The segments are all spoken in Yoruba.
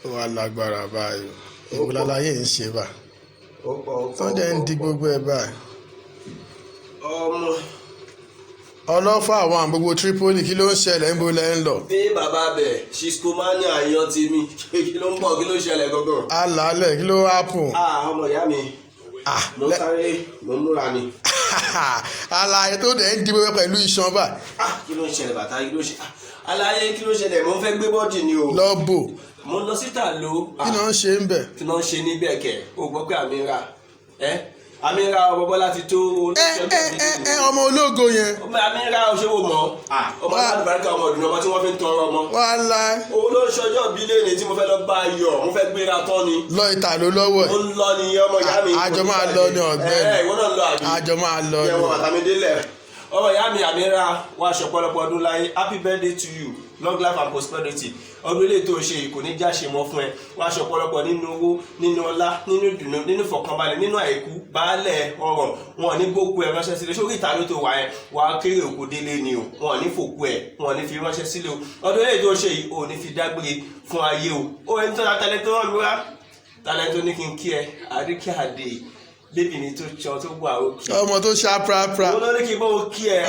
ó wà lágbára báyìí ìgbàláyé ń ṣe bá tó dẹ̀ ń di gbogbo ẹ̀ báyìí. ọlọ́fà àwọn gbogbo Tripoli kí ló ń ṣẹlẹ̀ ń bo lẹ́ ń lọ. bí bàbá bẹ̀ ṣiskomania yan ti mi kí ló ń bọ̀ kí ló ṣẹlẹ̀ gangan. alálẹ̀ kí ló hápùn. ọmọ ìyá mi mo sáré mo múra ni. àlàyé tó dẹ̀ ń di gbogbo pẹ̀lú iṣan bá. kí ló ń ṣẹlẹ̀ bàtà kí ló ṣe àlàyé kí ló ṣẹlẹ̀ mo fẹ́ gbé bọ́ọ̀dì ni o. lọ́bù. mo lọ síta lo. kí ló ń ṣe ń bẹ̀. kí ló ń ṣe níbẹ̀ kẹ̀ o gbọ́ pé Amira ọmọ Bọ́lá ti tó. ọmọ ológo yẹn. Amira òṣèwò mọ́ ọmọ alábàárìkà ọmọ ọdún ọmọ tí wọ́n fi ń tọrọ ọmọ. wàhálà. owó ló ń ṣọjọ́ bílẹ̀ ní tí mo fẹ́ lọ bá yọ mo fẹ́ gbéra tán ni. lọ ìta ló lọ́wọ́ ẹ̀. ó ń lọ ní ọmọ ìyá mi. àjọ máa lọ ní ọ̀gbẹ́ni. ìwọ náà lọ àbí. àjọ máa lọ ní. ìyẹn bàtà mi délẹ̀. ọmọ ìyá mi Amira wá aṣọ pọ̀lọpọ̀ ọdún láyé happy birthday to you long life and prosperity ọdún ilé tó ṣe kò ní jáṣe mọ́ fún ẹ wá aṣọ pọ̀lọpọ̀ nínú owó nínú ọlá nínú ìdùnnú nínú ìfọ̀kànbalẹ̀ nínú àìkú baálẹ̀ ọrọ̀ wọn ní gbogbo ẹ ránṣẹ́ sílẹ̀ sórí ìta ló tó wà ẹ wà á kéré òkú délé ni o wọn ní fòkú ẹ wọn ní fi ránṣẹ́ sílẹ̀ o ọdún ilé tó ṣe yìí ò ní fi dágbére fún ayé o ó ẹni tó ta tẹlẹ tó rán lura tálẹ́ tó ní kí n kí ẹ àríkẹ́ àdé bébì mi tó jọ tó wà òkè. ọmọ tó ṣá prapra. mo lọ ní kí bó kí ẹ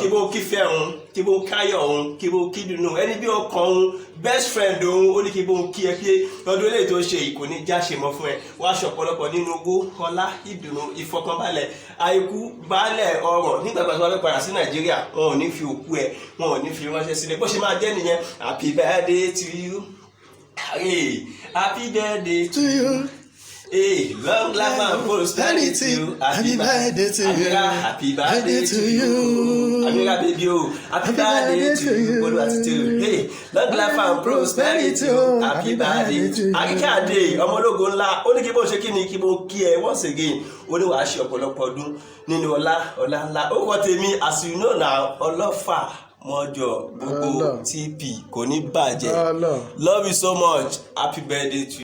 kí bó kí fẹ́ òun kí bó káyọ̀ òun kí bó kí dùnú ẹni bí ọkàn òun best friend òun ó ní kí bó kí ẹ pé ọdún eléyìí tó ṣe kò ní já ṣe mọ́ fún ẹ wá aṣọ ọ̀pọ̀lọpọ̀ nínú owó ọlá ìdùnnú ìfọkànbalẹ̀ àìkú baálẹ̀ ọrọ̀ nígbàgbà tó wà fẹ́ padà sí Nàìjíríà wọn ò ní fi òkú ẹ wọn ò ní fi ránṣẹ́ sílẹ̀ bó ṣe máa jẹ́ nìyẹn happy birthday to you happy birthday to you. Hey, long life and prosperity to you. Happy birthday to you. Happy birthday to you. Amira baby o. Happy birthday to you. Hey, long life and prosperity to you. Happy birthday to you. Àríkẹ́ Àdé ọmọ ológo ńlá ó ní kí bó ṣe kí ni kí bó kí ẹ once again ó ní wàá ṣe ọ̀pọ̀lọpọ̀ ọdún nínú ọlá ńlá ó wọ́n tèmi as you know now ọlọ́fà mọ́jọ gbogbo TP kò ní bàjẹ́. Love you so much. Happy birthday to you.